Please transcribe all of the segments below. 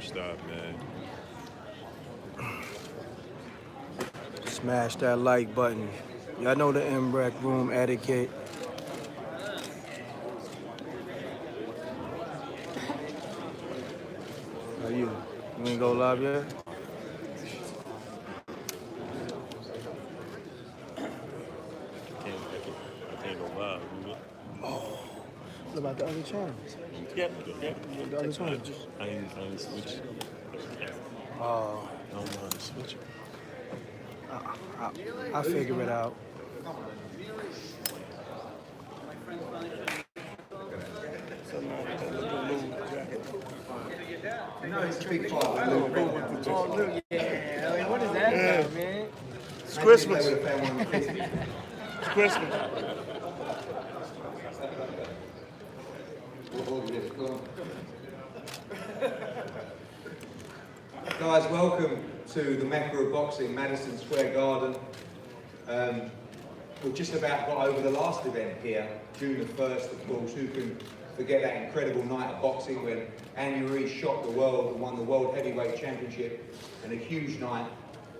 stop, man. Smash that like button. Y'all know the M.Reck room etiquette. How you? You ain't go live yet? I can't go live. What about the other channels? Yeah. The other channels? I ain't switch. Oh. I don't know how to switch it. I'll figure it out. No, it's a big part. Oh, look, yeah. I mean, what is that about, man? It's Christmas. It's Christmas. Guys, welcome to the Mecca of Boxing, Madison Square Garden. We've just about got over the last event here, June the 1st, of course. Who can forget that incredible night of boxing when Andy Ruiz shocked the world and won the World Heavyweight Championship, and a huge night.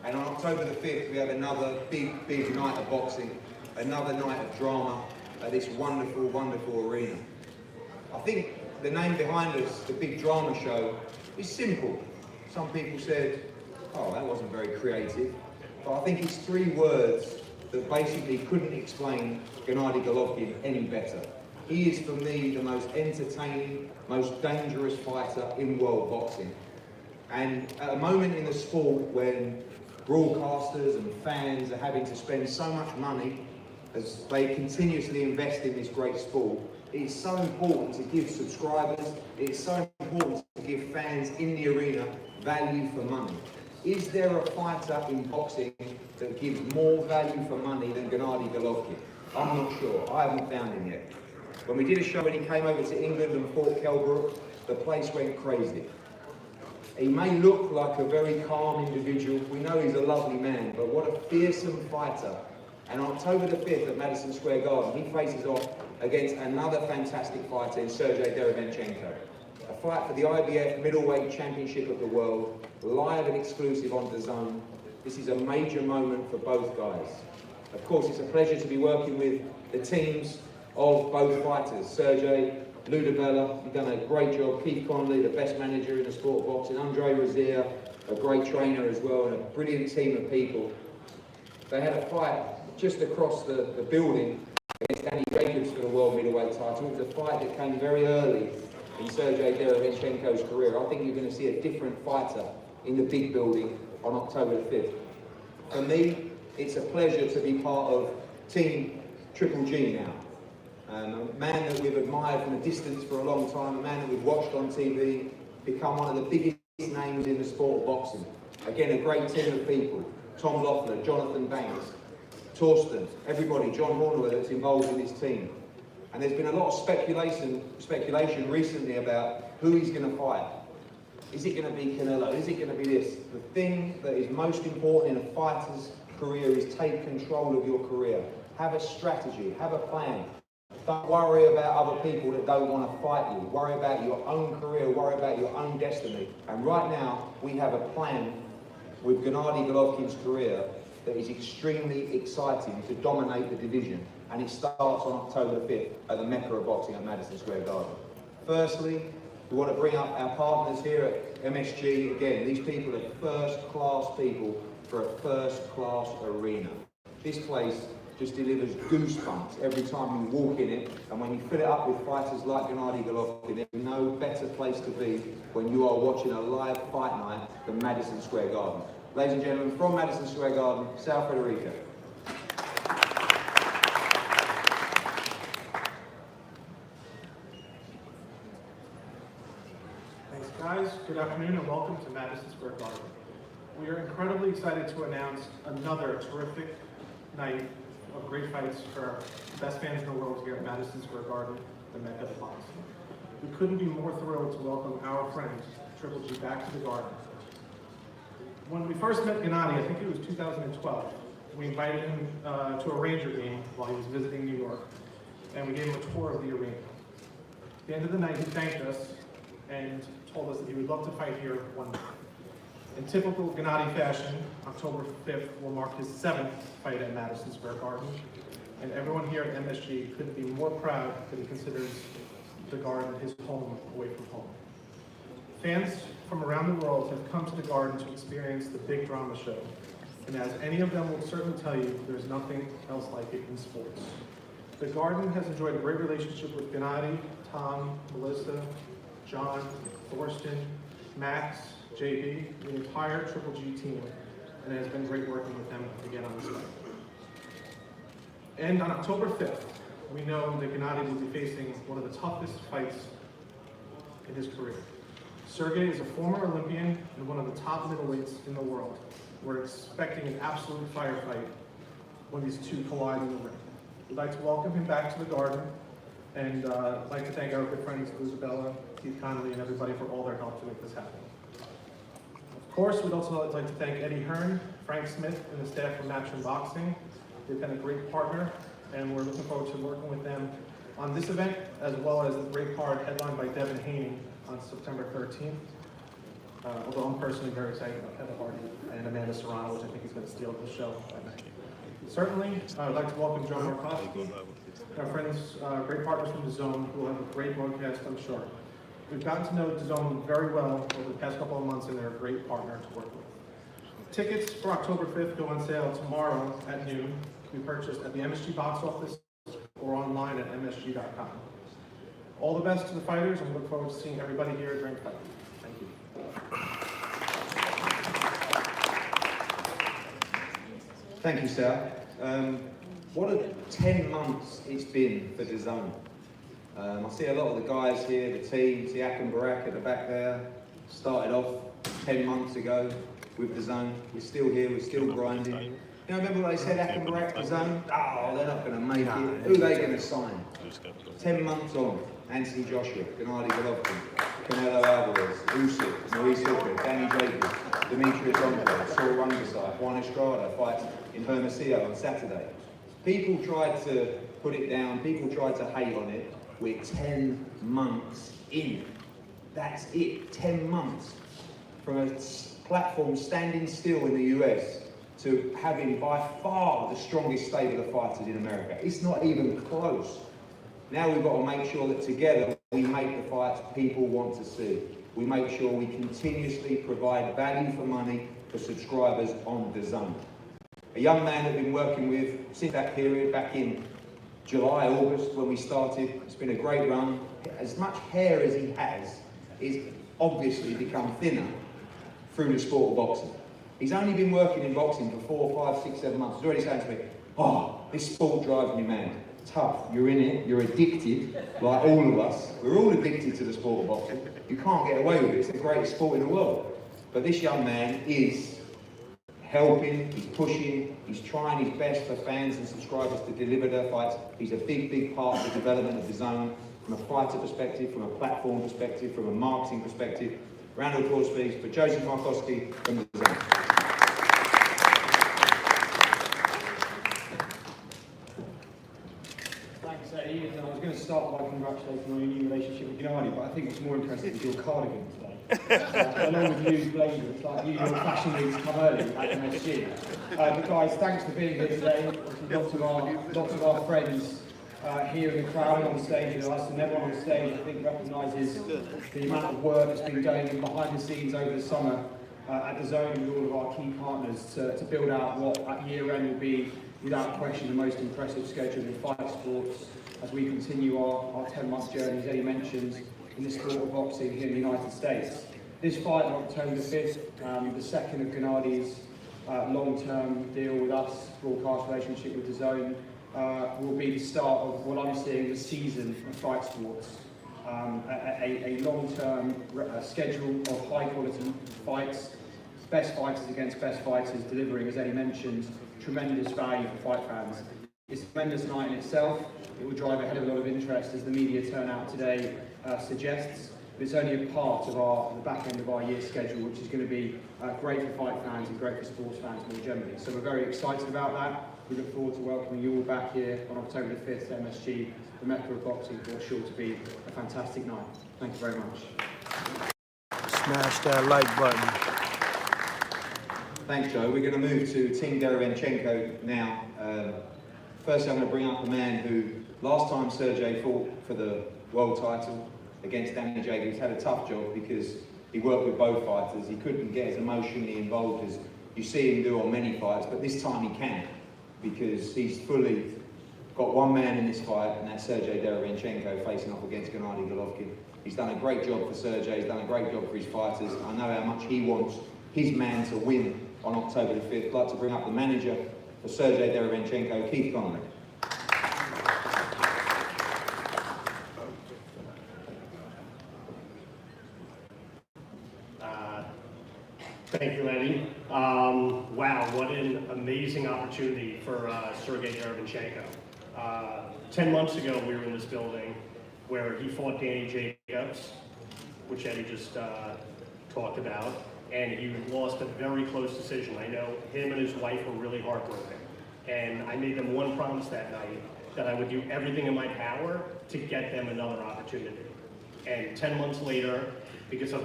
And on October the 5th, we have another big night of boxing, another night of drama at this wonderful, wonderful arena. I think the name behind us, the Big Drama Show, is simple. Some people said, oh, that wasn't very creative. But I think it's 3 words that basically couldn't explain Gennady Golovkin any better. He is, for me, the most entertaining, most dangerous fighter in world boxing. And at a moment in the sport when broadcasters and fans are having to spend so much money as they continuously invest in this great sport, it's so important to give subscribers, it's so important to give fans in the arena value for money. Is there a fighter in boxing that gives more value for money than Gennady Golovkin? I'm not sure. I haven't found him yet. When we did a show when he came over to England and fought Kell Brook, the place went crazy. He may look like a very calm individual. We know he's a lovely man, but what a fearsome fighter. And on October the 5th at Madison Square Garden, he faces off against another fantastic fighter in Derevyanchenko. A fight for the IBF Middleweight Championship of the World, live and exclusive on DAZN. This is a major moment for both guys. Of course, it's a pleasure to be working with the teams of both fighters. Sergey, Ludabella, you've done a great job. Keith Connolly, the best manager in the sport of boxing. Andre Rozier, a great trainer as well, and a brilliant team of people. They had a fight just across the building against Danny Jacobs for the world middleweight title. It was a fight that came very early in Sergey Derevyanchenko's career. I think you're going to see a different fighter in the big building on October the 5th. For me, it's a pleasure to be part of Team Triple G now. A man that we've admired from a distance for a long time, a man that we've watched on TV, become one of the biggest names in the sport of boxing. Again, a great team of people. Tom Loeffler, Jonathan Banks, Torsten, everybody, John Hornwell that's involved in this team. And there's been a lot of speculation recently about who he's going to fight. Is it going to be Canelo? Is it going to be this? The thing that is most important in a fighter's career is take control of your career. Have a strategy, have a plan. Don't worry about other people that don't want to fight you. Worry about your own career, worry about your own destiny. And right now, we have a plan with Gennady Golovkin's career that is extremely exciting to dominate the division. And it starts on October the 5th at the Mecca of Boxing at Madison Square Garden. Firstly, we want to bring up our partners here at MSG. Again, these people are first-class people for a first-class arena. This place just delivers goosebumps every time you walk in it, and when you fill it up with fighters like Gennady Golovkin, there's no better place to be when you are watching a live fight night than Madison Square Garden. Ladies and gentlemen, from Madison Square Garden, Sal Federico. Thanks, guys. Good afternoon and welcome to Madison Square Garden. We are incredibly excited to announce another terrific night of great fights for the best fans in the world here at Madison Square Garden, the Mecca of Boxing. We couldn't be more thrilled to welcome our friend, Triple G, back to the Garden. When we first met Gennady, I think it was 2012, we invited him to a Ranger game while he was visiting New York, and we gave him a tour of the arena. At the end of the night, he thanked us and told us that he would love to fight here one day. In typical Gennady fashion, October 5th will mark his 7th fight at Madison Square Garden, and everyone here at MSG couldn't be more proud that he considers the Garden his home away from home. Fans from around the world have come to the Garden to experience the big drama show, and as any of them will certainly tell you, there's nothing else like it in sports. The Garden has enjoyed a great relationship with Gennady, Tom, Melissa, John, Thorsten, Max, JB, the entire Triple G team, and it has been great working with them again on this fight. And on October 5th, we know that Gennady will be facing one of the toughest fights in his career. Sergey is a former Olympian and one of the top middleweights in the world. We're expecting an absolute firefight when these two collide in the ring. We'd like to welcome him back to the Garden, and I'd like to thank our good friends Isabella, Keith Connolly, and everybody for all their help to make this happen. Of course, we'd also like to thank Eddie Hearn, Frank Smith, and the staff from Match and Boxing. They've been a great partner, and we're looking forward to working with them on this event, as well as the great card headlined by Devin Haney on September 13th. Although I'm personally very excited about Heather Hardy and Amanda Serrano, which I think is going to steal the show. Certainly, I'd like to welcome Joe Markowski, our friends, great partners from DAZN, who will have a great broadcast, I'm sure. We've gotten to know DAZN very well over the past couple of months, and they're a great partner to work with. Tickets for October 5th go on sale tomorrow at noon. We purchased at the MSG box office or online at msg.com. All the best to the fighters, and we look forward to seeing everybody here during the fight. Thank you. Thank you, Sal. What a 10 months it's been for DAZN. I see a lot of the guys here, the team, see MReck at the back there, started off 10 months ago with DAZN. We're still here, we're still grinding. You know, remember what they said, MReck, DAZN? Oh, they're not going to make it. Who are they going to sign? 10 months on, Anthony Joshua, Gennady Golovkin, Canelo Alvarez, Usyk, Maurice Hooker, Danny Jacobs, Demetrius Johnson, Saul Rungasai, Juan Estrada fights in Hermosillo on Saturday. People tried to put it down, people tried to hate on it. We're 10 months in. That's it, 10 months. From a platform standing still in the US to having by far the strongest stable of fighters in America. It's not even close. Now we've got to make sure that together we make the fights people want to see. We make sure we continuously provide value for money for subscribers on DAZN. A young man I've been working with since that period, back in July, August, when we started. It's been a great run. As much hair as he has, is obviously become thinner through the sport of boxing. He's only been working in boxing for 4, 5, 6, 7 months. He's already saying to me, oh, this sport drives me mad. Tough, you're in it, you're addicted, like all of us. We're all addicted to the sport of boxing. You can't get away with it, it's the greatest sport in the world. But this young man is helping, he's pushing, he's trying his best for fans and subscribers to deliver their fights. He's a big, big part of the development of DAZN, from a fighter perspective, from a platform perspective, from a marketing perspective. Round of applause, please, for Joseph Markowski from DAZN. Thanks, Eddie. And I was going to start by congratulating on your new relationship with Gennady, but I think what's more interesting is your cardigan today. Along with you, blazer, it's like you, your fashion weeks come early at MSG. But guys, thanks for being here today. Lots of our friends here in the crowd on stage with us, and everyone on stage I think recognises the amount of work that's been going in behind the scenes over the summer at DAZN with all of our key partners to build out what at year end will be, without question, the most impressive schedule in fight sports as we continue our 10-month journey, as Eddie mentioned, in the sport of boxing here in the United States. This fight on October 5th, the second of Gennady's long-term deal with us, broadcast relationship with DAZN, will be the start of what I'm seeing as a season of fight sports. A long-term schedule of high-quality fights, best fighters against best fighters, delivering, as Eddie mentioned, tremendous value for fight fans. It's a tremendous night in itself. It will drive a hell of a lot of interest, as the media turnout today suggests. But it's only a part of the back end of our year schedule, which is going to be great for fight fans and great for sports fans more generally. So we're very excited about that. We look forward to welcoming you all back here on October the 5th to MSG, the Mecca of boxing, for what's sure to be a fantastic night. Thank you very much. smash that like button. Thanks, Joe. We're going to move to Team Derevyanchenko now. First, I'm going to bring up a man who, last time Sergey fought for the world title against Danny Jacobs, had a tough job because he worked with both fighters. He couldn't get as emotionally involved as you see him do on many fights, but this time he can, because he's fully got one man in this fight, and that's Sergey Derevyanchenko facing off against Gennady Golovkin. He's done a great job for Sergey, he's done a great job for his fighters. I know how much he wants his man to win on October the 5th. I'd like to bring up the manager for Sergey Derevyanchenko, Keith Connolly. Thank you, Eddie. Wow, what an amazing opportunity for Sergey Derevyanchenko. 10 months ago, we were in this building where he fought Danny Jacobs, which Eddie just talked about, and he lost a very close decision. I know him and his wife were really heartbroken, and I made them one promise that night, that I would do everything in my power to get them another opportunity. And 10 months later, because of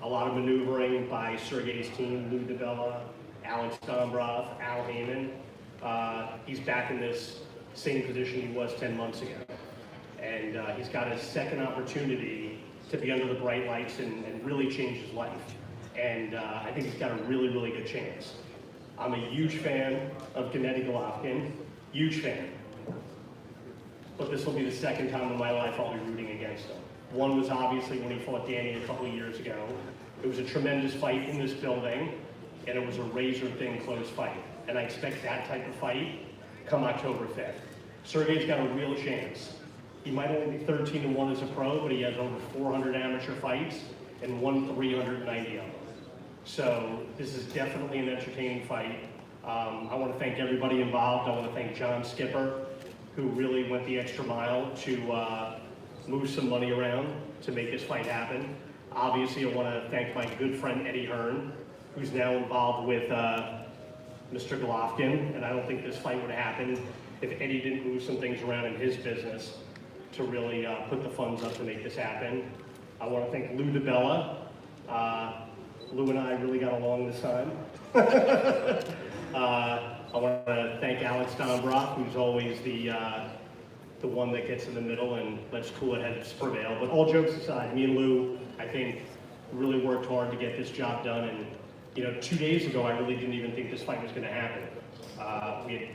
a lot of maneuvering by Sergey's team, Lou DiBella, Alex Dombrov, Al Heyman, he's back in this same position he was 10 months ago. And he's got his second opportunity to be under the bright lights and really change his life. And I think he's got a really, really good chance. I'm a huge fan of Gennady Golovkin, huge fan. But this will be the second time in my life I'll be rooting against him. One was obviously when he fought Danny a couple of years ago. It was a tremendous fight in this building, and it was a razor-thin close fight. And I expect that type of fight come October 5th. Sergey's got a real chance. He might only be 13-1 as a pro, but he has over 400 amateur fights and won 390 of them. So this is definitely an entertaining fight. I want to thank everybody involved. I want to thank John Skipper, who really went the extra mile to move some money around to make this fight happen. Obviously, I want to thank my good friend Eddie Hearn, who's now involved with Mr. Golovkin, and I don't think this fight would happen if Eddie didn't move some things around in his business to really put the funds up to make this happen. I want to thank Lou DiBella. Lou and I really got along this time. I want to thank Alex Dombrov, who's always the one that gets in the middle and lets cooler heads prevail. But all jokes aside, me and Lou, I think, really worked hard to get this job done. And 2 days ago, I really didn't even think this fight was going to happen. We had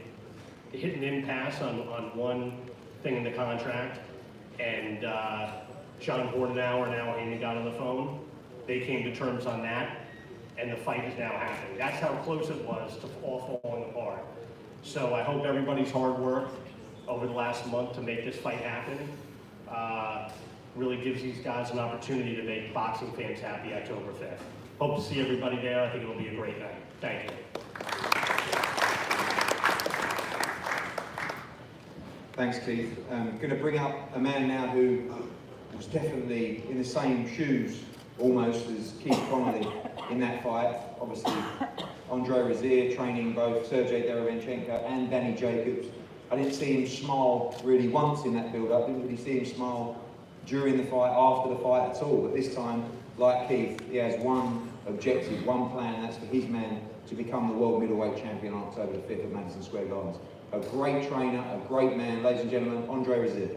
hit an impasse on one thing in the contract, and John Bordenauer and Al Heyman got on the phone. They came to terms on that, and the fight is now happening. That's how close it was to all falling apart. So I hope everybody's hard work over the last month to make this fight happen really gives these guys an opportunity to make boxing fans happy October 5th. Hope to see everybody there. I think it'll be a great night. Thank you. Thanks, Keith. I'm going to bring up a man now who was definitely in the same shoes almost as Keith Connolly in that fight. Obviously, Andre Rozier training both Sergey Derevyanchenko and Danny Jacobs. I didn't see him smile really once in that build-up. Didn't really see him smile during the fight, after the fight at all. But this time, like Keith, he has one objective, one plan, and that's for his man to become the world middleweight champion on October the 5th at Madison Square Gardens. A great trainer, a great man, ladies and gentlemen, Andre Rozier.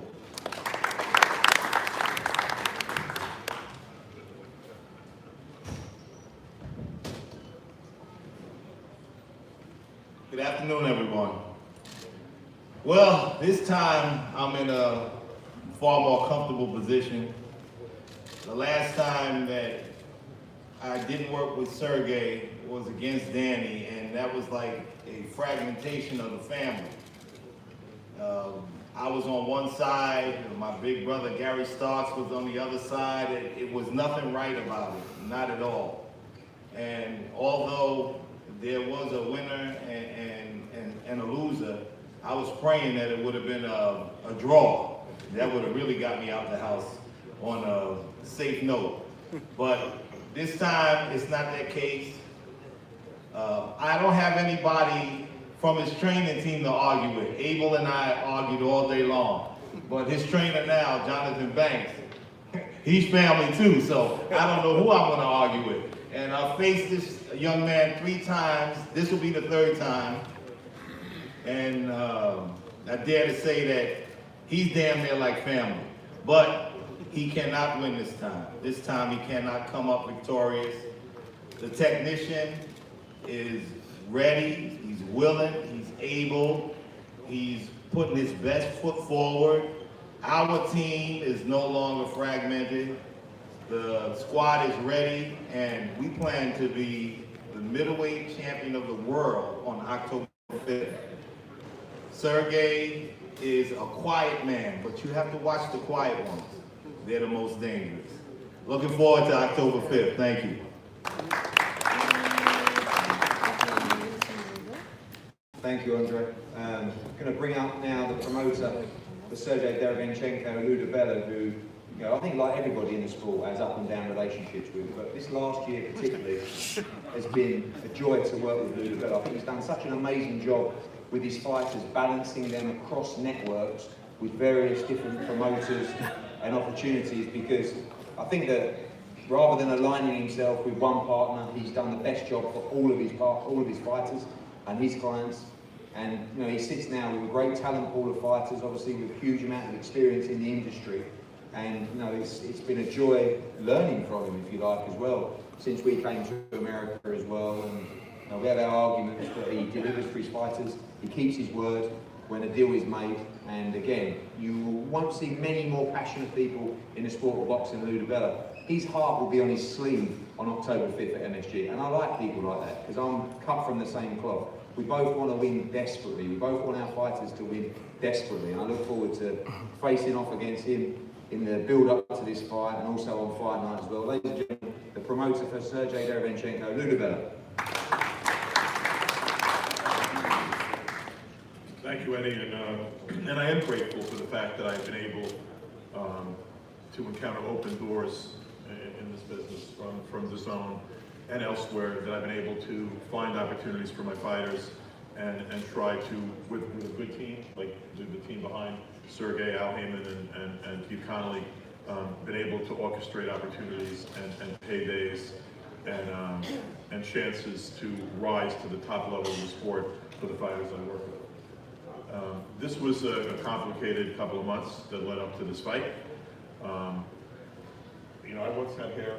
Good afternoon, everyone. Well, this time I'm in a far more comfortable position. The last time that I didn't work with Sergey was against Danny, and that was like a fragmentation of the family. I was on one side, my big brother Gary Starks was on the other side. It was nothing right about it, not at all. And although there was a winner and a loser, I was praying that it would have been a draw. That would have really got me out the house on a safe note. But this time, it's not that case. I don't have anybody from his training team to argue with. Abel and I argued all day long. But his trainer now, Jonathan Banks, He's family too, so I don't know who I'm gonna argue with. And I've faced this young man 3 times. This will be the 3rd time. And I dare to say that he's damn near like family. But he cannot win this time. This time he cannot come up victorious. The technician is ready, he's willing, he's able, he's putting his best foot forward. Our team is no longer fragmented. The squad is ready, and we plan to be the middleweight champion of the world on October 5th. Sergey is a quiet man, but you have to watch the quiet ones. They're the most dangerous. Looking forward to October 5th. Thank you. Thank you, Andre. I'm going to bring up now the promoter for Sergey Derevyanchenko, Ludabella, who, you know, I think like everybody in the sport has up and down relationships with, but this last year particularly has been a joy to work with Ludabella. I think he's done such an amazing job with his fighters, balancing them across networks with various different promoters and opportunities, because I think that rather than aligning himself with one partner, he's done the best job for all of his fighters and his clients. And you know, he sits now with a great talent pool of fighters, obviously with a huge amount of experience in the industry. And you know, it's been a joy learning from him, if you like, as well, since we came to America as well. And you know, we have our arguments, but he delivers for his fighters, he keeps his word when a deal is made. And again, you won't see many more passionate people in the sport of boxing than Ludabella. His heart will be on his sleeve on October 5th at MSG. And I like people like that, because I'm cut from the same cloth. We both want to win desperately. We both want our fighters to win desperately. And I look forward to facing off against him in the build-up to this fight and also on fight night as well. Ladies and gentlemen, the promoter for Sergey Derevyanchenko, Ludabella. Thank you, Eddie, and I am grateful for the fact that I've been able to encounter open doors in this business from the zone and elsewhere, that I've been able to find opportunities for my fighters and try to, with a good team, like the team behind Sergey, Al Heyman, and Keith Connolly, been able to orchestrate opportunities and paydays and chances to rise to the top level of the sport for the fighters I work with. This was a complicated couple of months that led up to this fight. You know, I once had hair,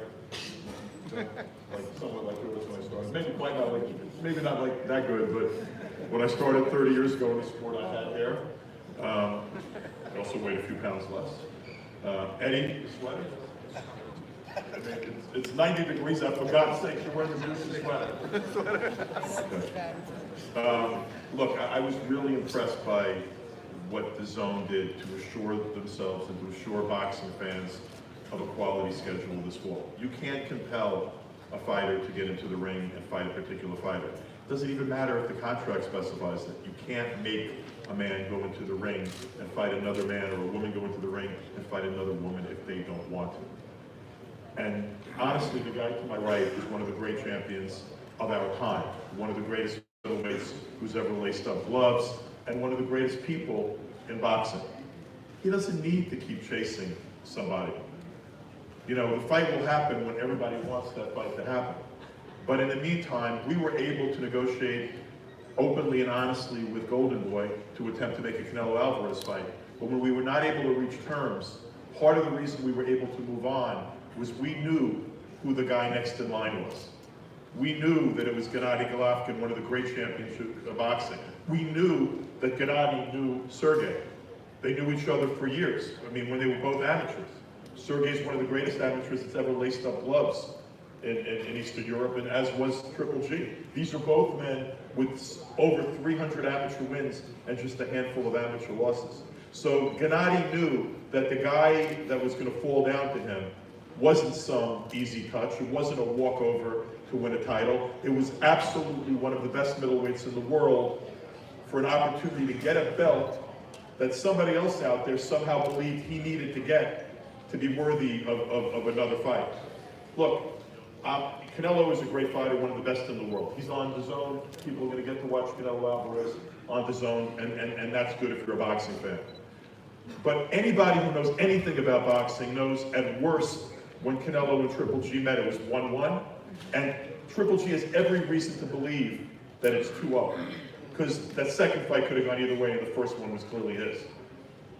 like somewhat like yours when I started. Maybe not like that good, but when I started 30 years ago in the sport, I had hair. I also weighed a few pounds less. Eddie, you sweating? I mean, it's 90 degrees out, for God's sake, you're wearing a Bruce's sweater. Okay. Look, I was really impressed by what the zone did to assure themselves and to assure boxing fans of a quality schedule this fall. You can't compel a fighter to get into the ring and fight a particular fighter. It doesn't even matter if the contract specifies it. You can't make a man go into the ring and fight another man, or a woman go into the ring and fight another woman if they don't want to. And honestly, the guy to my right is one of the great champions of our time, one of the greatest middleweights who's ever laced up gloves, and one of the greatest people in boxing. He doesn't need to keep chasing somebody. You know, the fight will happen when everybody wants that fight to happen. But in the meantime, we were able to negotiate openly and honestly with Golden Boy to attempt to make a Canelo Alvarez fight. But when we were not able to reach terms, part of the reason we were able to move on was we knew who the guy next in line was. We knew that it was Gennady Golovkin, one of the great champions of boxing. We knew that Gennady knew Sergey. They knew each other for years. I mean, when they were both amateurs. Sergey's one of the greatest amateurs that's ever laced up gloves in Eastern Europe, and as was Triple G. These are both men with over 300 amateur wins and just a handful of amateur losses. So Gennady knew that the guy that was going to fall down to him wasn't some easy touch. It wasn't a walkover to win a title. It was absolutely one of the best middleweights in the world for an opportunity to get a belt that somebody else out there somehow believed he needed to get to be worthy of another fight. Look, Canelo is a great fighter, one of the best in the world. He's on the zone. People are going to get to watch Canelo Alvarez on the zone, and that's good if you're a boxing fan. But anybody who knows anything about boxing knows at worst when Canelo and Triple G met, it was 1-1. And Triple G has every reason to believe that it's 2-0. Because that second fight could have gone either way and the first one was clearly his.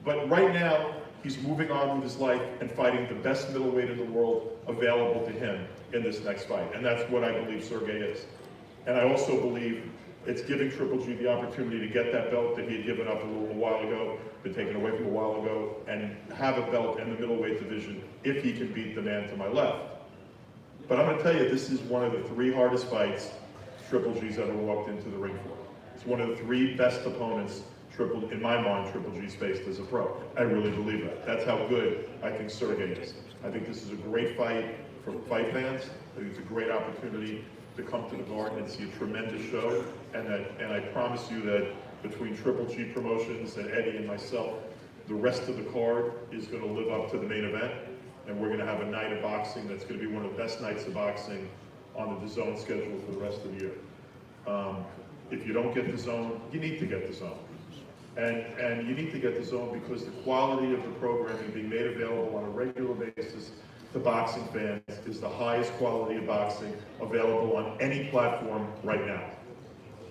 But right now, he's moving on with his life and fighting the best middleweight in the world available to him in this next fight. And that's what I believe Sergey is. And I also believe it's giving Triple G the opportunity to get that belt that he had given up a while ago, been taken away from a while ago, and have a belt in the middleweight division if he can beat the man to my left. But I'm going to tell you, this is one of the 3 hardest fights Triple G's ever walked into the ring for. It's one of the 3 best opponents, in my mind, Triple G's faced as a pro. I really believe that. That's how good I think Sergey is. I think this is a great fight for fight fans. I think it's a great opportunity to come to the Garden and see a tremendous show. And I promise you that between Triple G Promotions and Eddie and myself, the rest of the card is going to live up to the main event. And we're going to have a night of boxing that's going to be one of the best nights of boxing on the DAZN schedule for the rest of the year. If you don't get DAZN, you need to get DAZN. And you need to get DAZN because the quality of the programming being made available on a regular basis to boxing fans is the highest quality of boxing available on any platform right now.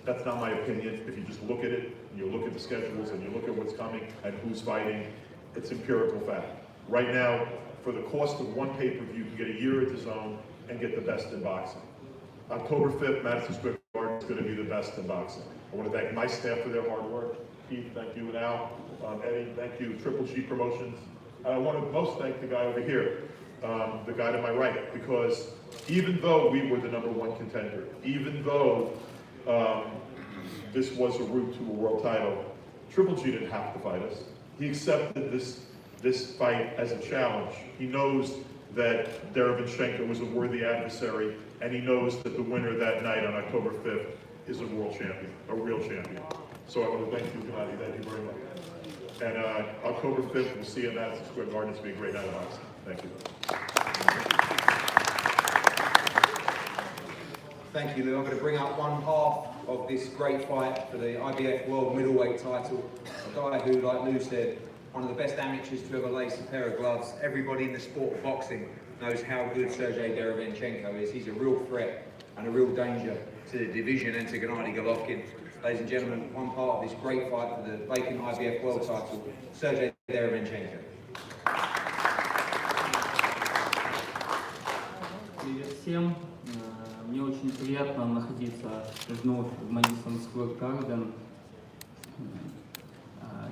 That's not my opinion. If you just look at it, and you look at the schedules, and you look at what's coming and who's fighting, it's empirical fact. Right now, for the cost of one pay-per-view, you can get a year at DAZN and get the best in boxing. October 5th, Madison Square Garden is going to be the best in boxing. I want to thank my staff for their hard work. Keith, thank you, and Al. Eddie, thank you. Triple G Promotions. I want to most thank the guy over here, the guy to my right, because even though we were the #1 contender, even though this was a route to a world title, Triple G didn't have to fight us. He accepted this fight as a challenge. He knows that Derevyanchenko was a worthy adversary, and he knows that the winner that night on October 5th is a world champion, a real champion. So I want to thank you, Gennady. Thank you very much. And October 5th, we'll see you at Madison Square Garden. It's going to be a great night of boxing. Thank you. Thank you, Lou. I'm going to bring up one half of this great fight for the IBF World Middleweight title. A guy who, like Lou said, one of the best amateurs to ever lace a pair of gloves. Everybody in the sport of boxing knows how good Sergey Derevyanchenko is. He's a real threat and a real danger to the division and to Gennady Golovkin. Ladies and gentlemen, one part of this great fight for the vacant IBF World title, Sergey Derevyanchenko. Привет всем. Мне очень приятно находиться вновь в Madison Square Garden.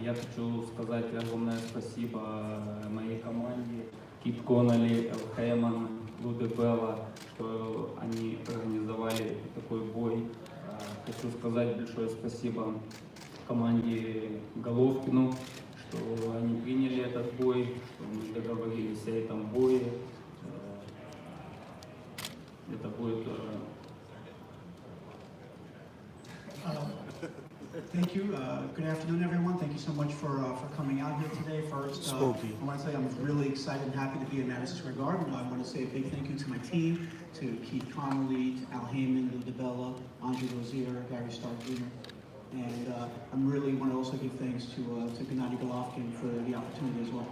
Я хочу сказать огромное спасибо моей команде, Кит Коннелли, Эл Хейман, Лу де Белла, что они организовали такой бой. Хочу сказать большое спасибо команде Головкину, что они приняли этот бой, что мы договорились о этом бое. Это будет... Thank you. Good afternoon, everyone. Thank you so much for coming out here today. First, I want to say I'm really excited and happy to be at Madison Square Garden. I want to say a big thank you to my team, to Keith Connolly, to Al Heyman, Lou DeBella, Andre Rozier, Gary Stark Jr. And I really want to also give thanks to Gennady Golovkin for the opportunity as well.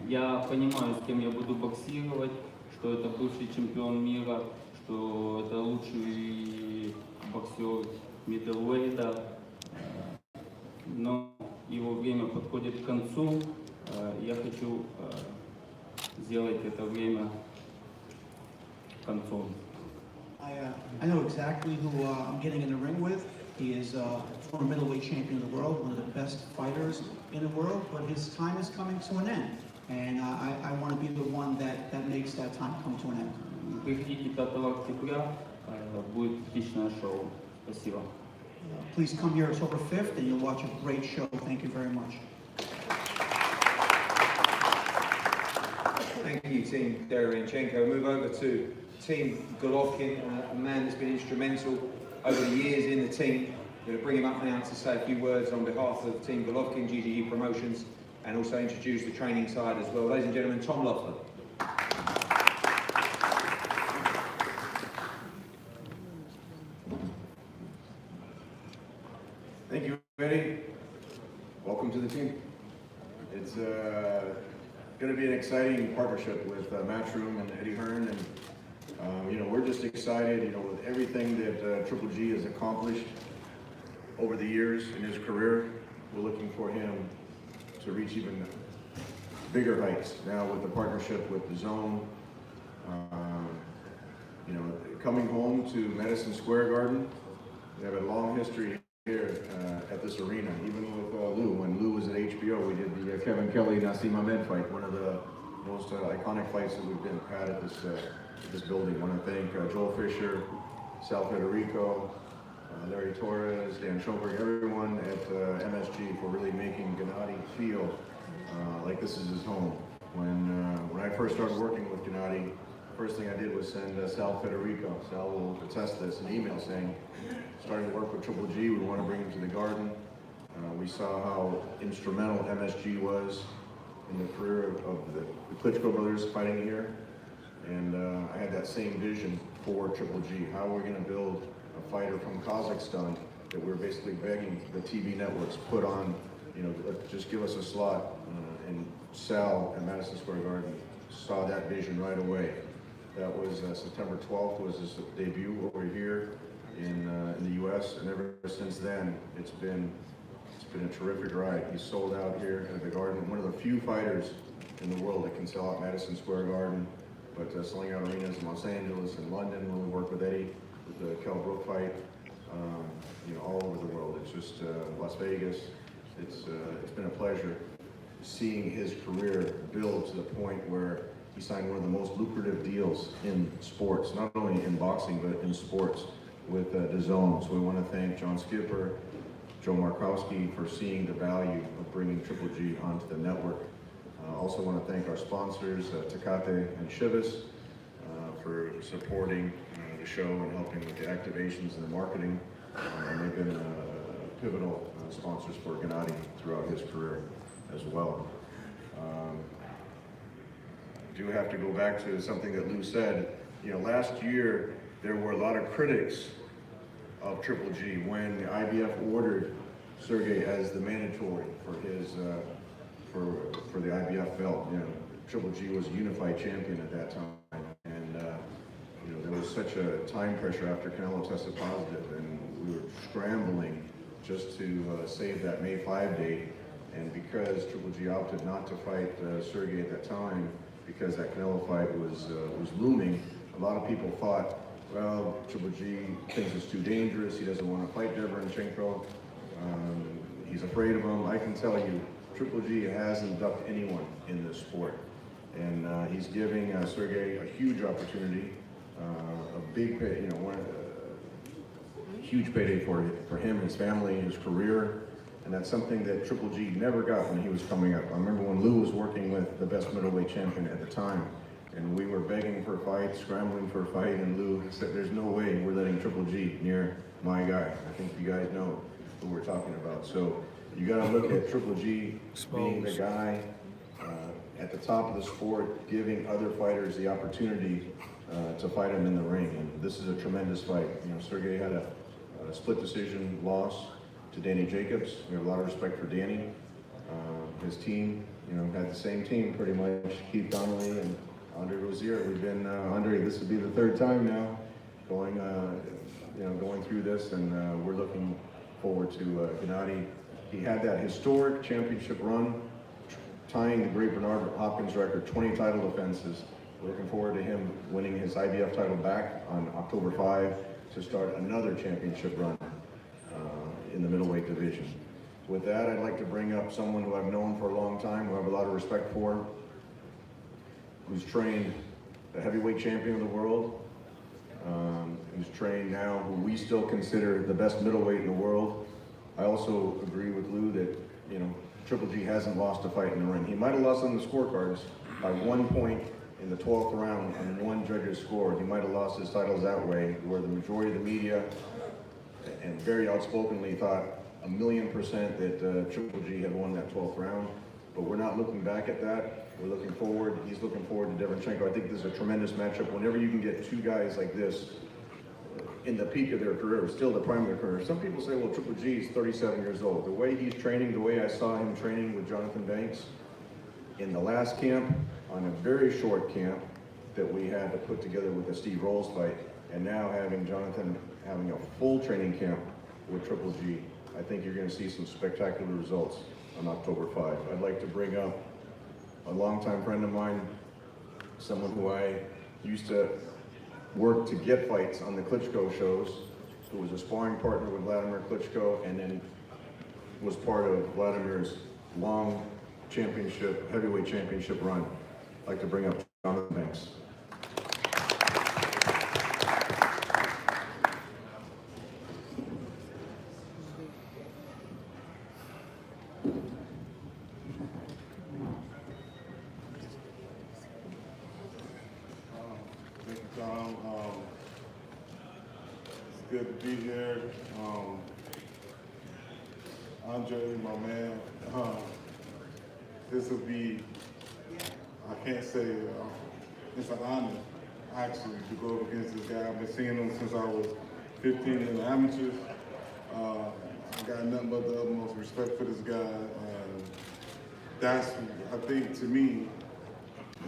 Я понимаю, с кем я буду боксировать, что это бывший чемпион мира, что это лучший боксер миддлвейта, но его время подходит к концу. Я хочу сделать это время концом. I know exactly who I'm getting in the ring with. He is a former middleweight champion of the world, one of the best fighters in the world, but his time is coming to an end. And I want to be the one that makes that time come to an end. Приходите 5 октября, будет отличное шоу. Спасибо. Please come here October 5th and you'll watch a great show. Thank you very much. Thank you, Team Derevyanchenko. Move over to Team Golovkin, a man that's been instrumental over the years in the team. I'm going to bring him up now to say a few words on behalf of Team Golovkin, GGG Promotions, and also introduce the training side as well. Ladies and gentlemen, Tom Loeffler. Thank you, Eddie. welcome to the team. It's going to be an exciting partnership with Matchroom and Eddie Hearn, and you know, we're just excited, you know, with everything that Triple G has accomplished over the years in his career. We're looking for him to reach even bigger heights now with the partnership with the Zone. You know, coming home to Madison Square Garden, we have a long history here at this arena, even with Lou. When Lou was at HBO, we did the Kevin Kelly-Nassim Ahmed fight, one of the most iconic fights that we've had at this building. I want to thank Joel Fisher, Sal Federico, Larry Torres, Dan Schoenberg, everyone at MSG for really making Gennady feel like this is his home. When I first started working with Gennady, first thing I did was send Sal Federico, Sal will attest this, an email saying, starting to work with Triple G, we want to bring him to the Garden. We saw how instrumental MSG was in the career of the Klitschko brothers fighting here. And I had that same vision for Triple G, how we're going to build a fighter from Kazakhstan that we're basically begging the TV networks put on, you know, just give us a slot. And Sal at Madison Square Garden saw that vision right away. That was September 12th was his debut over here in the U.S. and ever since then it's been a terrific ride. He's sold out here at the Garden. One of the few fighters in the world that can sell out Madison Square Garden, but selling out arenas in Los Angeles and London when we work with Eddie with the Kell Brook fight, you know, all over the world. It's just Las Vegas. It's been a pleasure seeing his career build to the point where he signed one of the most lucrative deals in sports, not only in boxing, but in sports with the Zone. So we want to thank John Skipper, Joe Markowski for seeing the value of bringing Triple G onto the network. Also want to thank our sponsors, Tecate and Chivas, for supporting the show and helping with the activations and the marketing. And they've been pivotal sponsors for Gennady throughout his career as well. I do have to go back to something that Lou said. You know, last year there were a lot of critics of Triple G when the IBF ordered Sergey as the mandatory for his for the IBF belt. You know, Triple G was a unified champion at that time, and you know, there was such a time pressure after Canelo tested positive, and we were scrambling just to save that May 5 date. And because Triple G opted not to fight Sergey at that time, because that Canelo fight was looming, a lot of people thought, well, Triple G thinks it's too dangerous. He doesn't want to fight Derevyanchenko. He's afraid of him. I can tell you, Triple G hasn't ducked anyone in this sport, and he's giving Sergey a huge opportunity, a big, you know, huge payday for him, his family, his career. And that's something that Triple G never got when he was coming up. I remember when Lou was working with the best middleweight champion at the time, and we were begging for a fight, scrambling for a fight, and Lou said, there's no way we're letting Triple G near my guy. I think you guys know who we're talking about. So you gotta look at Triple G being the guy at the top of the sport, giving other fighters the opportunity to fight him in the ring. And this is a tremendous fight. You know, Sergey had a split decision loss to Danny Jacobs. We have a lot of respect for Danny. His team, you know, had the same team pretty much. Keith Donnelly and Andre Rozier. We've been, Andre, this would be the third time now going, you know, going through this, and we're looking forward to Gennady. He had that historic championship run, tying the great Bernard Hopkins record, 20 title defenses. We're looking forward to him winning his IBF title back on October 5 to start another championship run in the middleweight division. With that, I'd like to bring up someone who I've known for a long time, who I have a lot of respect for, who's trained the heavyweight champion of the world, who's trained now who we still consider the best middleweight in the world. I also agree with Lou that, you know, Triple G hasn't lost a fight in the ring. He might have lost on the scorecards by 1 point in the 12th round on one judge's score. He might have lost his titles that way, where the majority of the media and very outspokenly thought 1,000,000% that Triple G had won that 12th round. But we're not looking back at that. We're looking forward. He's looking forward to Derevyanchenko. I think this is a tremendous matchup. Whenever you can get two guys like this in the peak of their career, still the prime of their career. Some people say, well, Triple G is 37 years old. The way he's training, the way I saw him training with Jonathan Banks in the last camp, on a very short camp that we had to put together with the Steve Rolls fight, and now having Jonathan having a full training camp with Triple G, I think you're going to see some spectacular results on October 5. I'd like to bring up a longtime friend of mine, someone who I used to work to get fights on the Klitschko shows, who was a sparring partner with Vladimir Klitschko, and then was part of Vladimir's long championship, heavyweight championship run. I'd like to bring up Jonathan Banks. Thank you, Tom. It's good to be here. Andre, my man. This will be, I can't say, it's an honor, actually, to go up against this guy. I've been seeing him since I was 15 in the amateurs. I got nothing but the utmost respect for this guy. And that's, I think, to me,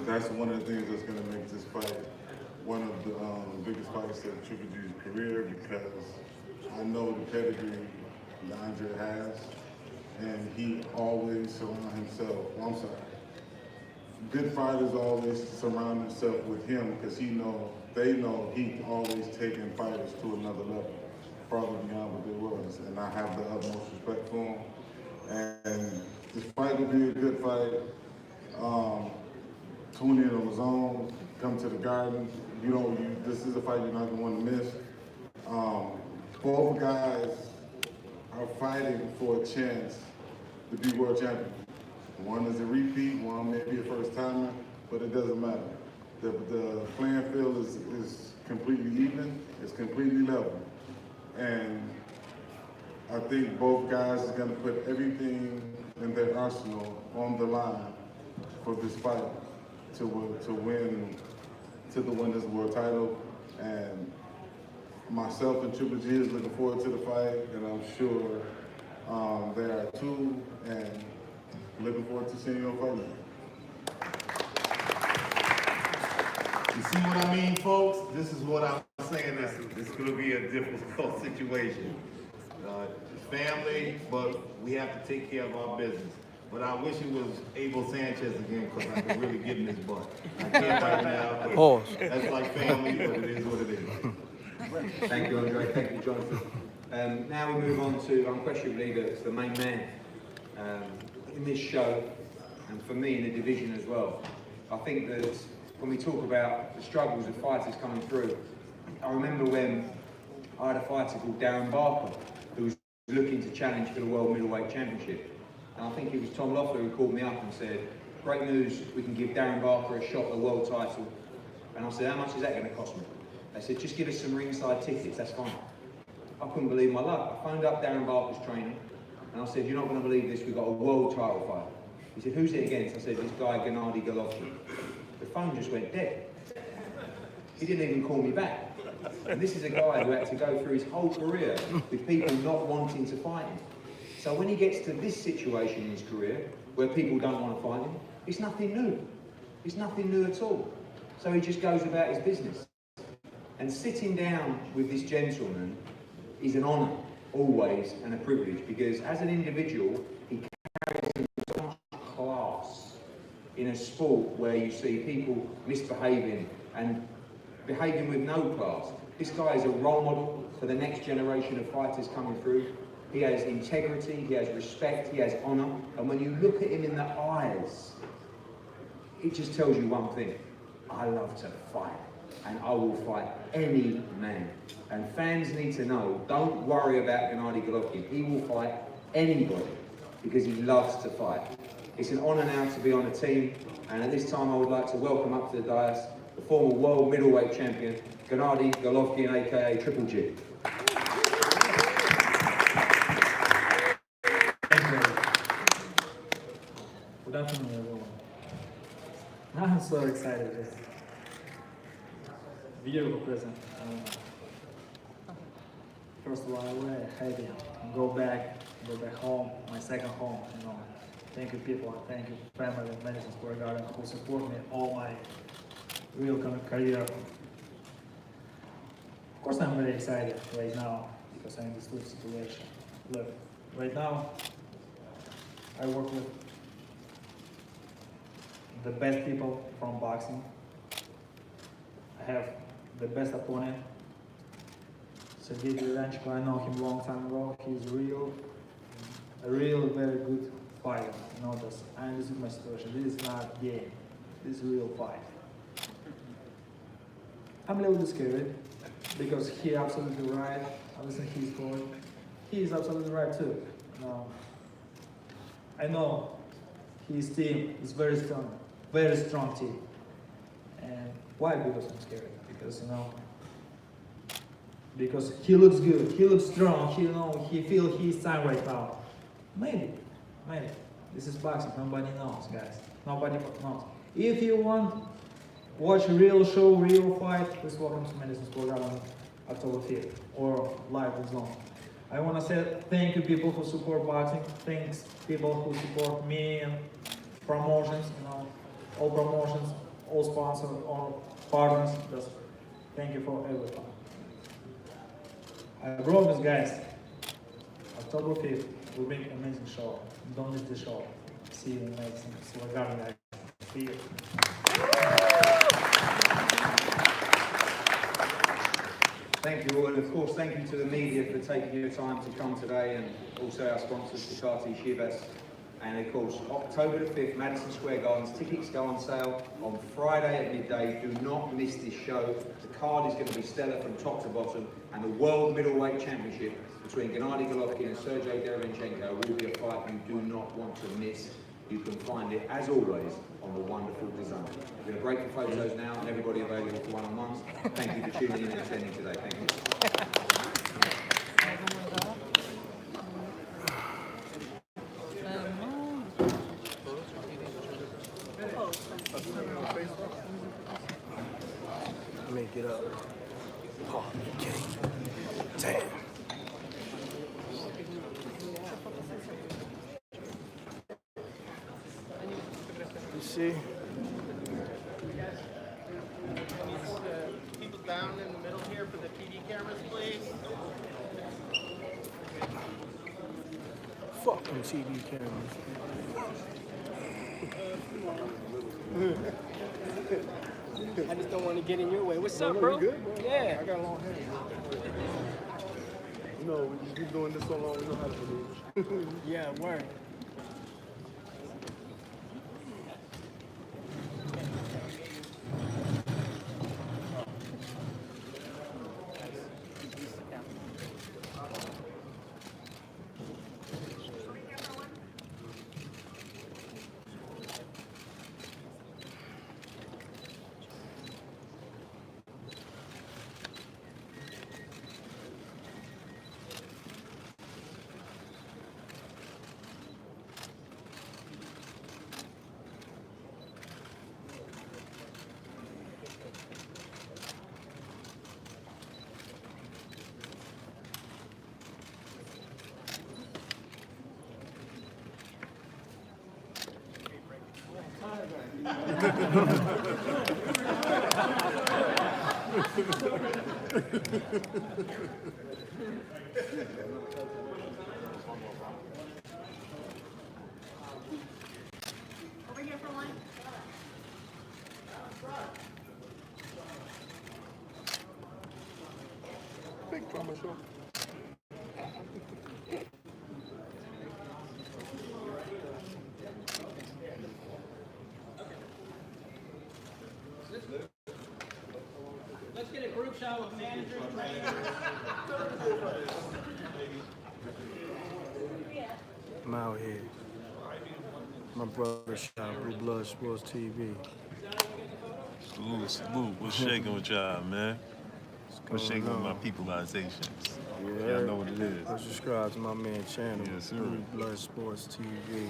that's one of the things that's going to make this fight one of the biggest fights of Triple G's career, because I know the pedigree that Andre has, and he always surrounds himself. Well, I'm sorry. Good fighters always surround themselves with him because they know he always taking fighters to another level, farther beyond what they was, and I have the utmost respect for him. And this fight will be a good fight. Tune in on the zone, come to the Garden. This is a fight you're not gonna want to miss. Both guys are fighting for a chance to be world champion. One is a repeat, one may be a first timer, but it doesn't matter. The playing field is completely even, it's completely level. And I think both guys are gonna put everything in their arsenal on the line for this fight to win this world title. And myself and Triple G is looking forward to the fight, and I'm sure they are too, and looking forward to seeing your fight. You see what I mean, folks? This is what I'm saying. This is going to be a difficult situation. Family, but we have to take care of our business. But I wish it was Abel Sanchez again, because I could really get in his butt. I can't right now, but Pause. that's like family, but it is what it is. Thank you, Andre. Thank you, Jonathan. Now we move on to unquestionably the main man in this show, and for me in the division as well. I think that when we talk about the struggles of fighters coming through, I remember when I had a fighter called Darren Barker who was looking to challenge for the World Middleweight Championship. And I think it was Tom Loeffler who called me up and said, great news, we can give Darren Barker a shot at the world title. And I said, how much is that going to cost me? They said, just give us some ringside tickets, that's fine. I couldn't believe my luck. I phoned up Darren Barker's trainer and I said, you're not going to believe this, we've got a world title fight. He said, who's it against? I said, this guy, Golovkin. The phone just went dead. He didn't even call me back. And this is a guy who had to go through his whole career with people not wanting to fight him. So when he gets to this situation in his career, where people don't want to fight him, it's nothing new. It's nothing new at all. So he just goes about his business. And sitting down with this gentleman is an honour, always, and a privilege, because as an individual, he carries so much class in a sport where you see people misbehaving and behaving with no class. This guy is a role model for the next generation of fighters coming through. He has integrity, he has respect, he has honour, and when you look at him in the eyes, it just tells you one thing: I love to fight, and I will fight any man. And fans need to know, don't worry about Gennady Golovkin. He will fight anybody because he loves to fight. It's an honour now to be on a team, and at this time I would like to welcome up to the dais the former world middleweight champion, Gennady Golovkin, aka Triple G. Good afternoon, everyone. I'm so excited. Just beautiful present. first one away, happy, go back home, my second home, you know. Thank you people, thank you family in Madison Square Garden who support me all my real career. Of course I'm very excited right now because I'm in this good situation. Look, right now I work with the best people from boxing. I have the best opponent, Derevyanchenko. I know him a long time ago. He's a real very good fighter. You know this. I understand my situation. This is not a game. This is a real fight. I'm a little bit scared because he's absolutely right. I listen to his coach. He's absolutely right too. I know his team is very strong team. And why? Because I'm scared. Because because he looks good, he looks strong, he feels his time right now. Maybe. This is boxing, nobody knows, guys. Nobody knows. If you want watch real show, real fight, please welcome to Madison Square Garden October 5th or live with Zone. I want to say thank you people who support boxing, thanks people who support me and promotions, all promotions, all sponsors, all partners. Just thank you for everything. I promise, guys, October 5th, we'll make an amazing show. Don't miss the show. See you in Madison Square Garden, guys. See you. Thank you all, and of course thank you to the media for taking your time to come today, and also our sponsors, Ducati, Chivas, and of course October the 5th, Madison Square Gardens. Tickets go on sale on Friday at midday. Do not miss this show. The card is going to be stellar from top to bottom, and the World Middleweight Championship between Gennady Golovkin and Sergey Derevyanchenko will be a fight you do not want to miss. You can find it, as always, on the wonderful design. We're going to break the photos now, and everybody available for one-on-ones. Thank you for tuning in and attending today. Thank you. Make it up. Oh, okay. Damn. You see? People down in the middle here for the PD cameras, please. Fuck them TV cameras. I just don't want to get in your way. What's up, bro? Good, bro. Yeah. I got a long hair. You know, when you keep doing this so long, you know how to maneuver. Yeah, word. Over here for one. Big drama show. Let's get a group shot with managers, trainers. I'm out here. My brother shot Blue Blood Sports TV. Salute. What's shaking with y'all, man? What's shaking with my peopleizations? Yeah, Y'all know what it is. Go subscribe to my man channel, Yes, sir. Blue Blood Sports TV.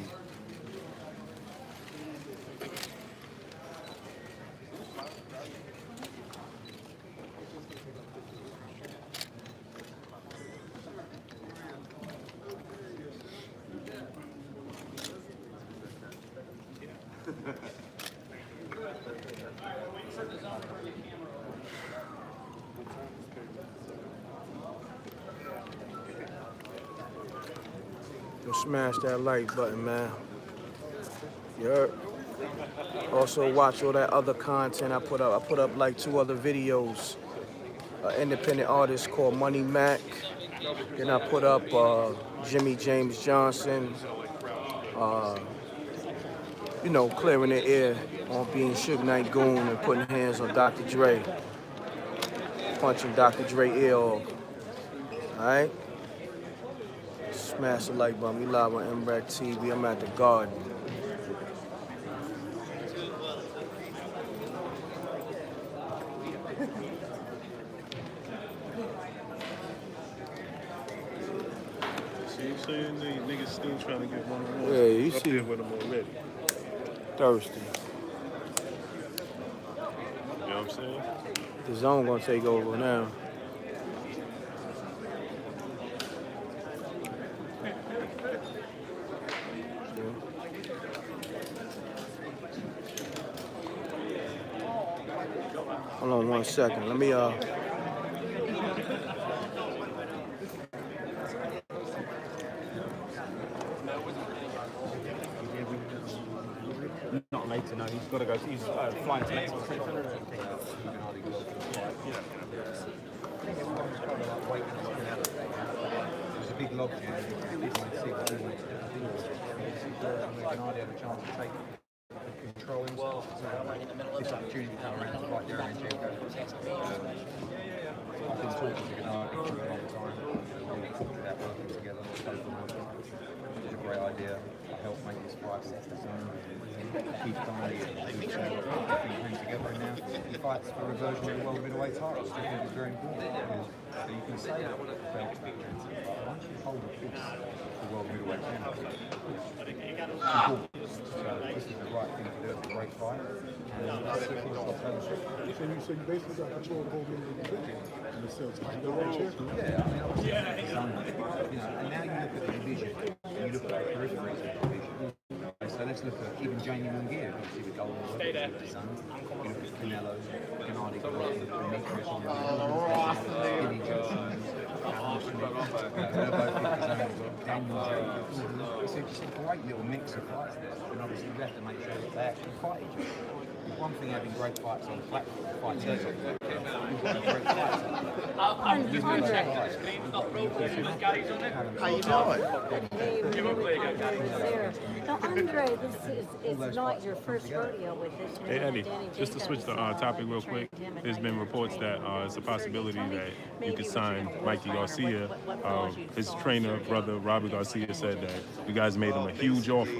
Go smash that like button, man. You heard? Also watch all that other content I put up. I put up like 2 other videos. Independent artist called Money Mac. Then I put up Jimmy James Johnson. You know, clearing the air on being Suge Knight Goon and putting hands on Dr. Dre. Punching Dr. Dre ear off. Alright? Smash the like button. We live on MRecktv. I'm at the Garden. So you niggas still trying to get one-on-one. Yeah, you up see. there with them already. Thirsty. You know what I'm saying? The zone gonna take over now. Hold on 1 second. Let me Not later, no. He's got to go. He's flying to Mexico. I think everyone's kind of like waiting and looking out. There's a big log jam. Everyone see what he wants to do. Bernardi have a chance to take control himself. This opportunity to come around to fight Derevyanchenko. I've been talking to Bernardi for a long time. We've talked about working together. Which is a great idea. I helped make this fight. Keith Connolly and Luke Shaw bring together, and now he fights for a version of the world middleweight title, which I think is very important. So you can say that belt victories, but once you hold a piece of the world middleweight championship, it's important. So this is the right thing to do. It's a great fight. And that's the So you basically got control of the whole division in the sense of middleweight champion. Yeah, I mean, obviously, you know, and now you look at the division, and you look at the peripheries of the division. So let's look at even Jamie Munguia, obviously with Golden Boy, with his son. You look at Canelo, Gennady Golovkin, Demetrius on the Billy Joe Jones, Daniel Jacobs. It's a great little mix of fights there. And obviously we have to make sure that they actually fight each other. It's one thing having great fights on the platform, fights on the platform. We've got great fights. How you doing? Now, Andre, this is not your first rodeo with this. Hey Eddie, just to switch the topic real quick, there's been reports that it's a possibility that you could sign Mikey Garcia. His trainer, brother Robbie Garcia, said that you guys made him a huge offer.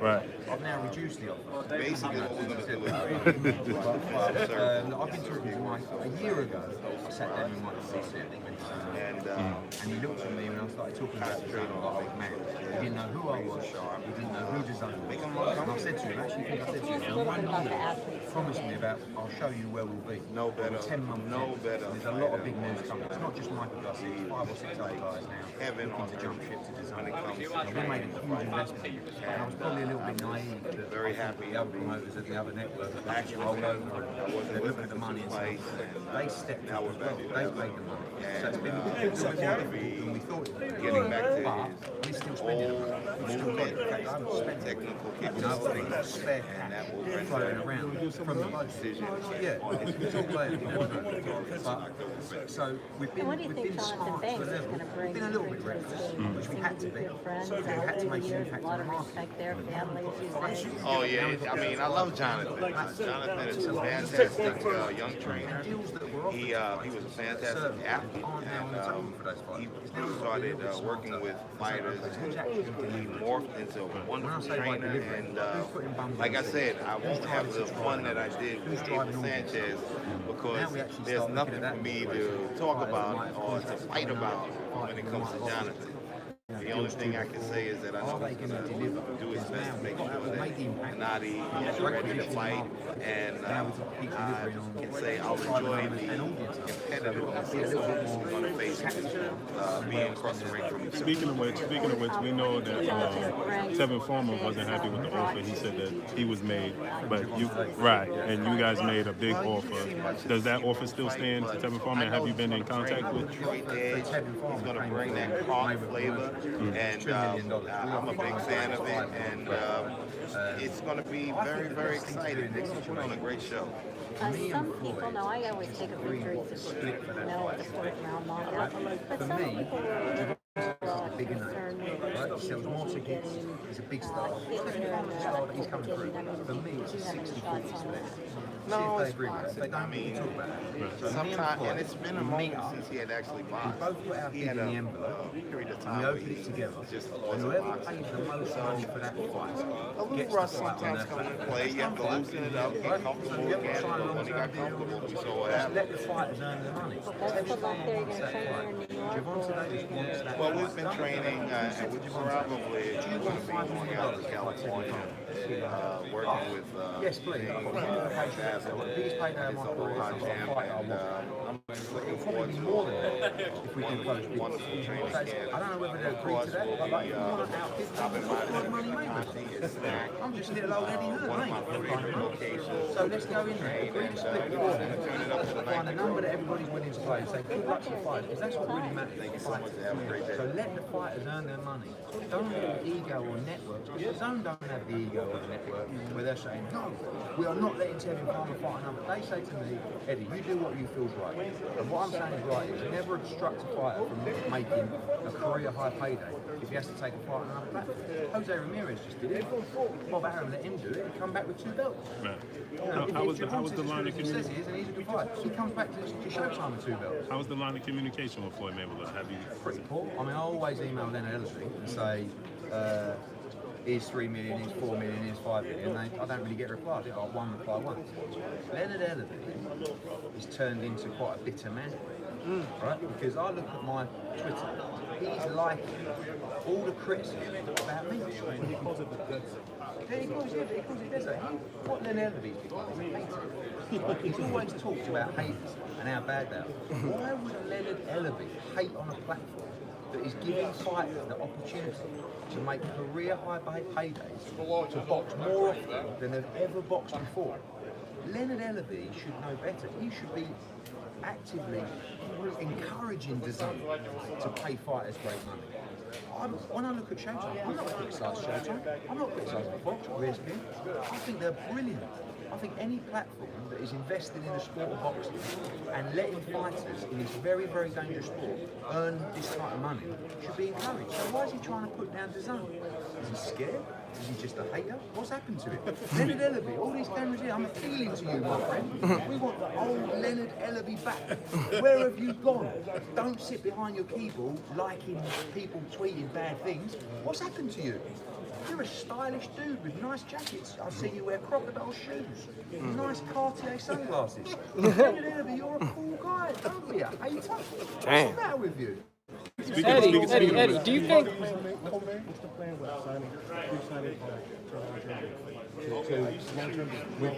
Right. I've now reduced the offer. Basically, what we're going to do is I've been talking to Mike a year ago. I sat down with Mike and he looked at me when I started talking about the trade on a big man. He didn't know who I was. He didn't know who designed me. And I said to him, actually, I said to him, 1 year, promise me about, I'll show you where we'll be. No better. 10 months. No better. There's a lot of big news coming. It's not just Michael Garcia. 5 or 6 other guys now looking to jump ship to design. We made a huge investment. And I was probably a little bit naive that very happy the other promoters at the other network actually rolled over and looked at the money and said, they stepped up as well. They paid the money. So it's been more difficult than we thought it would be. Getting back to but we're still spending it. We're still spending it. In fact, I haven't spent technical capability. I've got spare cash floating around from the boat. Yeah, it's all there. But so we've been smart to a level. We've been a little bit reckless, which we had to be. We had to make an impact on the market. Oh yeah, I mean, I love Jonathan. Jonathan is a fantastic young trainer. He was a fantastic athlete, and he started working with fighters. He morphed into a wonderful trainer, and like I said, I won't have the fun that I did with David Sanchez because there's nothing for me to talk about or to fight about when it comes to Jonathan. The only thing I can say is that I know he's going to do his best to make sure that Nadi is ready to fight, and I can say I'll enjoy the competitiveness he's going to face being across the ring from him. Speaking of which, we know that Tevin Farmer wasn't happy with the offer. He said that he was made, but and you guys made a big offer. Does that offer still stand to Tevin Farmer? Have you been in contact with? Detroit Edge. He's going to bring that carb flavor, and I'm a big fan of it, and it's going to be very, very exciting. Next week on a great show. Some people know I always take a picture of the fourth round knockout, but some people were concerned with Sells more tickets. He's a big star. He's coming through. For me, it's a 60-40 split. No, it's fine. I mean, sometimes, and it's been a moment since he had actually boxed. He had a period of time where he together. Just whoever pays the most money for that fight. A little rush sometimes comes into play. You have to loosen it up, get comfortable again. But when he got comfortable, we saw what happened. Let the fighters earn their money. Well, we've been training, and we're probably going to be going out to California, working with yes, please. as a Aloha Jam, and I'm looking forward to more than that if we do close wonderful training camp. I don't know whether they're Of course, we'll be stopping by the snack. I'm just little old Eddie Hearn, One of my favorite locations. So let's go in there. Agree to split the order. Find a number that everybody's willing to play and say good luck to the fighters, because that's what really matters. Thank you so much. Have a great day. So let the fighters earn their money. Don't have the ego or networks, because the zone don't have the ego or the network where they're saying, no, we are not letting Tevin Farmer fight another. They say to me, Eddie, you do what you feel's right. And what I'm saying is right is never obstruct a fighter from making a career high payday if he has to take a fight on another platform. Jose Ramirez just did it. Bob Arum let him do it and come back with 2 belts. Right. You know, How was the line of communication? And he's a good fighter. He comes back to Showtime with 2 belts. How was the line of communication with Floyd Mayweather? Have you? Pretty poor. I mean, I always email Leonard Ellerby and say, here's 3 million, here's 4 million, here's 5 million. I don't really get replies. I got one reply once. Leonard Ellerby is turned into quite a bitter man, right? Because I look at my Twitter, he's liking all the criticism about me. He calls it the desert. Yeah, he calls it desert. What Leonard Ellerby's become is a hater. Right? He's always talked about haters and how bad they are. Why would Leonard Ellerby hate on a platform that is giving fighters the opportunity to make career high paydays, to box more often than they've ever boxed before? Leonard Ellerby should know better. He should be actively encouraging DAZN to pay fighters great money. When I look at Showtime, I'm not criticising Showtime. I'm not criticising Fox or ESPN. I think they're brilliant. I think any platform that is investing in the sport of boxing and letting fighters in this very, very dangerous sport earn this kind of money should be encouraged. So why is he trying to put down DAZN? Is he scared? Is he just a hater? What's happened to him? Leonard Ellerby, all these cameras here, I'm appealing to you, my friend. We want the old Leonard Ellerby back. Where have you gone? Don't sit behind your keyboard liking people tweeting bad things. What's happened to you? You're a stylish dude with nice jackets. I've seen you wear crocodile shoes, nice Cartier sunglasses. Leonard Ellerby, you're a cool guy. Don't be a hater. What's the matter with you? Eddie, do you think... What's the plan with signing to long-term with